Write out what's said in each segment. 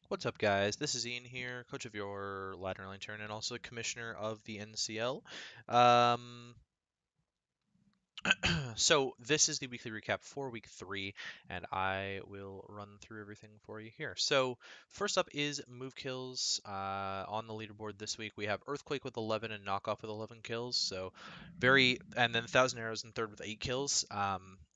What's up, guys? This is Ian here, coach of your Ladder Lantern and also commissioner of the NCL. Um, so this is the weekly recap for week 3, and I will run through everything for you here. So first up is move kills on the leaderboard this week. We have Earthquake with 11 and Knockoff with 11 kills. So and then Thousand Arrows in third with 8 kills.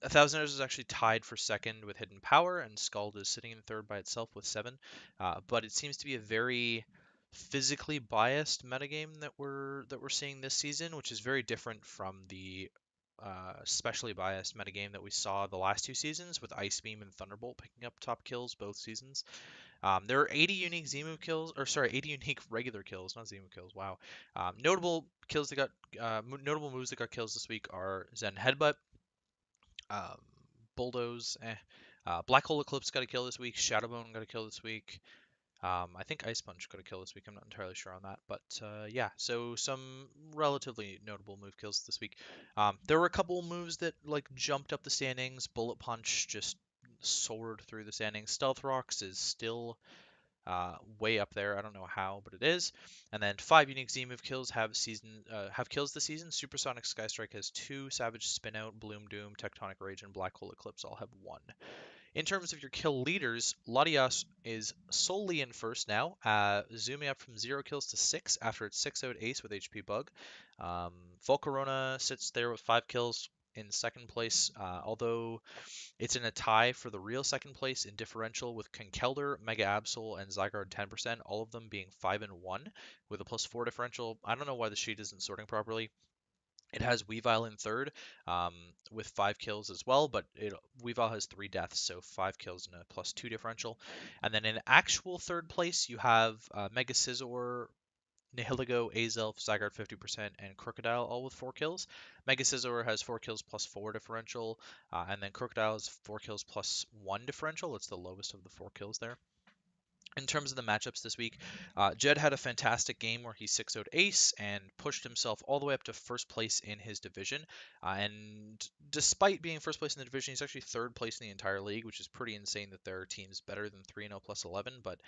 A Thousand Arrows is actually tied for second with Hidden Power, and Scald is sitting in third by itself with 7. But it seems to be a very physically biased metagame that we're seeing this season, which is very different from the specially biased metagame that we saw the last 2 seasons with Ice Beam and Thunderbolt picking up top kills both seasons. There are 80 unique Z-move kills, or sorry, 80 unique regular kills, not Z-move kills. Wow. Notable kills that got notable moves that got kills this week are Zen Headbutt, um, Bulldoze, Black Hole Eclipse got a kill this week. Shadowbone got a kill this week. I think Ice Punch got a kill this week. I'm not entirely sure on that, but yeah. So some relatively notable move kills this week. There were a couple moves that like jumped up the standings. Bullet Punch just soared through the standings. Stealth Rocks is still way up there. I don't know how, but it is. And then 5 unique Z move kills have kills this season. Supersonic Sky Strike has 2. Savage Spinout, Bloom Doom, Tectonic Rage, and Black Hole Eclipse all have 1. In terms of your kill leaders, Latias is solely in first now, zooming up from 0 kills to 6 after its 6-0 ace with HP Bug. Volcarona sits there with 5 kills in second place, although it's in a tie for the real second place in differential with Conkelder, Mega Absol, and Zygarde 10%, all of them being 5 and 1 with a +4 differential. I don't know why the sheet isn't sorting properly. It has Weavile in third with 5 kills as well, but Weavile has 3 deaths, so 5 kills and a +2 differential. And then in actual third place, you have Mega Scizor, Nihilego, Azelf, Zygarde 50%, and Crocodile all with 4 kills. Mega Scizor has 4 kills +4 differential, and then Crocodile has 4 kills +1 differential. It's the lowest of the 4 kills there. In terms of the matchups this week, Jed had a fantastic game where he 6-0'd Ace and pushed himself all the way up to first place in his division. And despite being first place in the division, he's actually third place in the entire league, which is pretty insane that there are teams better than 3-0 plus 11. But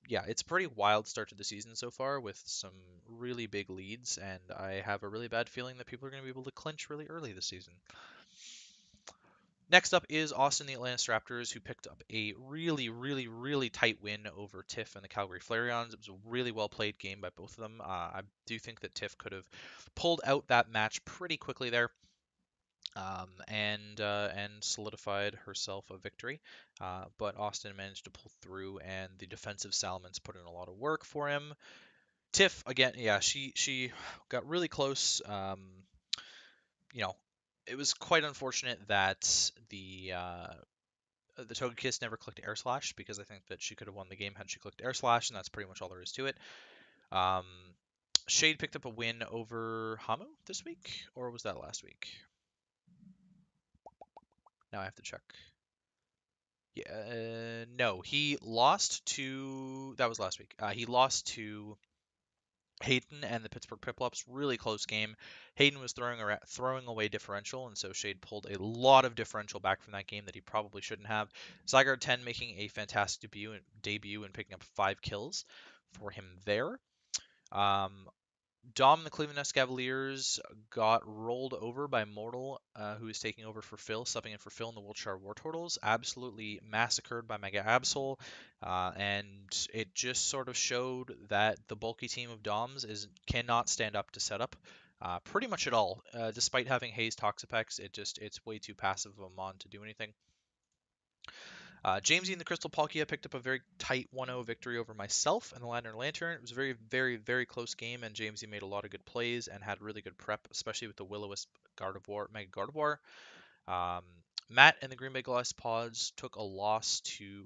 it's a pretty wild start to the season so far with some really big leads, and I have a really bad feeling that people are going to be able to clinch really early this season. Next up is Austin, the Atlantis Raptors, who picked up a really, really, really tight win over Tiff and the Calgary Flareons. It was a really well played game by both of them. I do think that Tiff could have pulled out that match pretty quickly there. And solidified herself a victory. But Austin managed to pull through, and the defensive Salamence put in a lot of work for him. Tiff again, yeah, she got really close. You know, it was quite unfortunate that the Togekiss never clicked Air Slash because I think that she could have won the game had she clicked Air Slash, and that's pretty much all there is to it. Um, Shade picked up a win over Hamu this week, or was that last week? Now I have to check. Yeah, no, he lost to. That was last week. He lost to Hayden and the Pittsburgh Piplups, really close game. Hayden was throwing away differential, and so Shade pulled a lot of differential back from that game that he probably shouldn't have. Zygarde 10 making a fantastic debut and picking up 5 kills for him there. Um, Dom and the Cleveland Nest Cavaliers got rolled over by Mortal, who is taking over for Phil, subbing in for Phil in the Wiltshire War Turtles. Absolutely massacred by Mega Absol, and it just sort of showed that the bulky team of Doms cannot stand up to setup. Pretty much at all. Despite having Haze Toxapex, it's way too passive of a mon to do anything. Jamesy and the Crystal Palkia picked up a very tight 1-0 victory over myself and the Lantern. It was a very, very, very close game, and Jamesy made a lot of good plays and had really good prep, especially with the Will-O-Wisp Gardevoir, Mega Gardevoir. Um, Matt and the Green Bay Glass Pods took a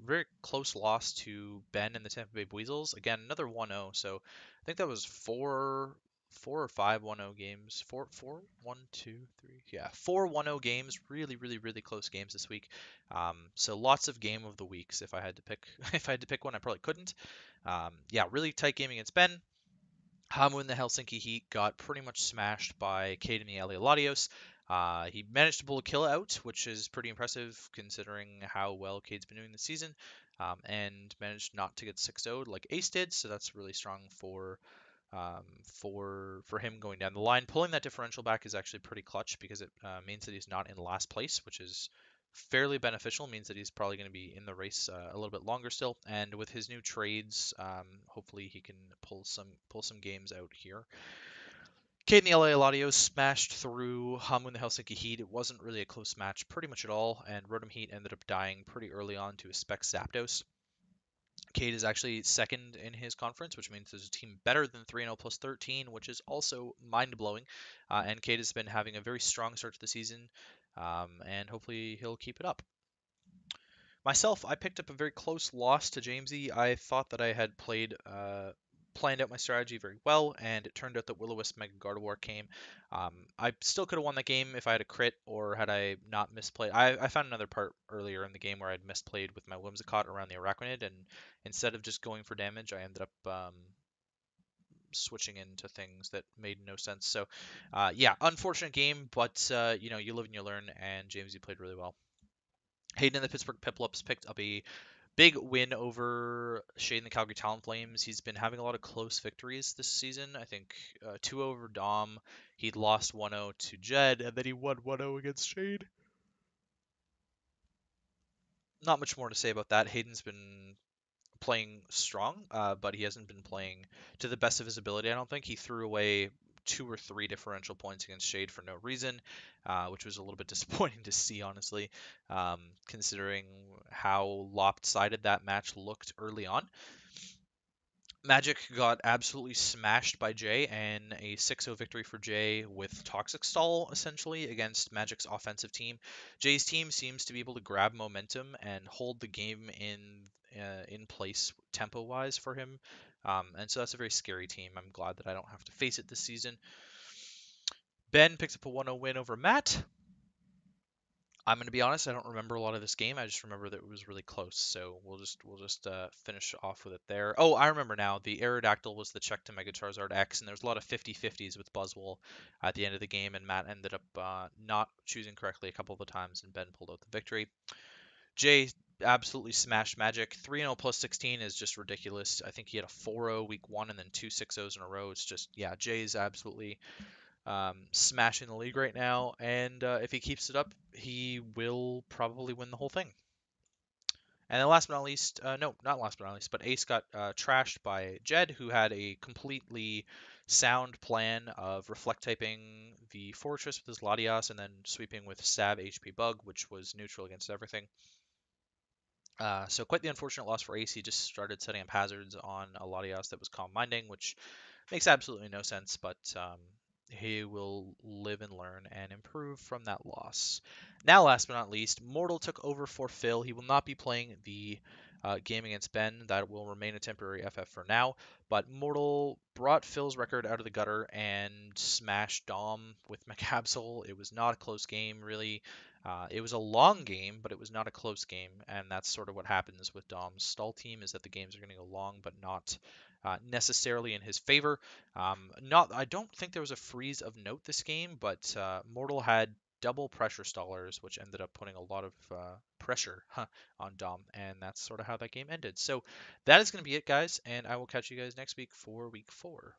very close loss to Ben and the Tampa Bay Weasels. Again, another 1-0. So I think that was four or five 1-0 games. Four, 1, 2, 3. Yeah, 4 1-0 games. Really, really, really close games this week. So lots of game of the weeks. If I had to pick, if I had to pick one, I probably couldn't. Yeah, really tight game against Ben. Hamu in the Helsinki Heat got pretty much smashed by Cade and the LA Latios. He managed to pull a kill out, which is pretty impressive considering how well Cade's been doing this season. and managed not to get 6-0'd like Ace did. So that's really strong for him going down the line. Pulling that differential back is actually pretty clutch because it means that he's not in last place, which is fairly beneficial. Means that he's probably going to be in the race a little bit longer still. And with his new trades, hopefully he can pull some games out here. Cade and the LA Eladios smashed through Hamu and the Helsinki Heat. It wasn't really a close match pretty much at all, and Rotom Heat ended up dying pretty early on to a Spec Zapdos. Cade is actually second in his conference, which means there's a team better than 3-0 plus 13, which is also mind-blowing. And Cade has been having a very strong start to the season, and hopefully he'll keep it up. Myself, I picked up a very close loss to Jamesy. I thought that I had planned out my strategy very well, and it turned out that Will-O-Wisp Mega Gardevoir came. I still could have won the game if I had a crit or had I not misplayed. I found another part earlier in the game where I'd misplayed with my Whimsicott around the Araquanid, and instead of just going for damage, I ended up switching into things that made no sense. So, yeah, unfortunate game, but you live and you learn, and Jamesy played really well. Hayden and the Pittsburgh Piplups picked up a big win over Shade and the Calgary Talonflames. He's been having a lot of close victories this season. I think 2 over Dom. He'd lost 1-0 to Jed, and then he won 1-0 against Shade. Not much more to say about that. Hayden's been playing strong, but he hasn't been playing to the best of his ability. I don't think he threw away 2 or 3 differential points against Shade for no reason, which was a little bit disappointing to see, honestly, considering how lopsided that match looked early on. Magic got absolutely smashed by Jay, and a 6-0 victory for Jay with Toxic Stall, essentially, against Magic's offensive team. Jay's team seems to be able to grab momentum and hold the game in place tempo-wise for him. And so that's a very scary team. I'm glad that I don't have to face it this season. Ben picks up a 1-0 win over Matt. I'm going to be honest, I don't remember a lot of this game. I just remember that it was really close. So we'll just finish off with it there. Oh, I remember now. The Aerodactyl was the check to Mega Charizard X, and there was a lot of 50-50s with Buzzwole at the end of the game, and Matt ended up not choosing correctly a couple of the times, and Ben pulled out the victory. Jay absolutely smashed Magic. 3-0 plus 16 is just ridiculous. I think he had a 4-0 week 1 and then 2 6-0s in a row. It's just, yeah, Jay's absolutely smashing the league right now, and if he keeps it up, he will probably win the whole thing. And then last but not least, no, not last but not least, but Ace got trashed by Jed, who had a completely sound plan of reflect typing the Fortress with his Latias and then sweeping with Stab HP Bug, which was neutral against everything. So quite the unfortunate loss for Ace. He just started setting up hazards on a Latias that was calm minding, which makes absolutely no sense, but he will live and learn and improve from that loss. Now, last but not least, Mortal took over for Phil. He will not be playing the game against Ben. That will remain a temporary FF for now. But Mortal brought Phil's record out of the gutter and smashed Dom with Macabsol. It was not a close game, really. It was a long game, but it was not a close game, and that's sort of what happens with Dom's stall team, is that the games are going to go long, but not necessarily in his favor. I don't think there was a freeze of note this game, but Mortal had double pressure stallers, which ended up putting a lot of pressure on Dom, and that's sort of how that game ended. So that is going to be it, guys, and I will catch you guys next week for week 4.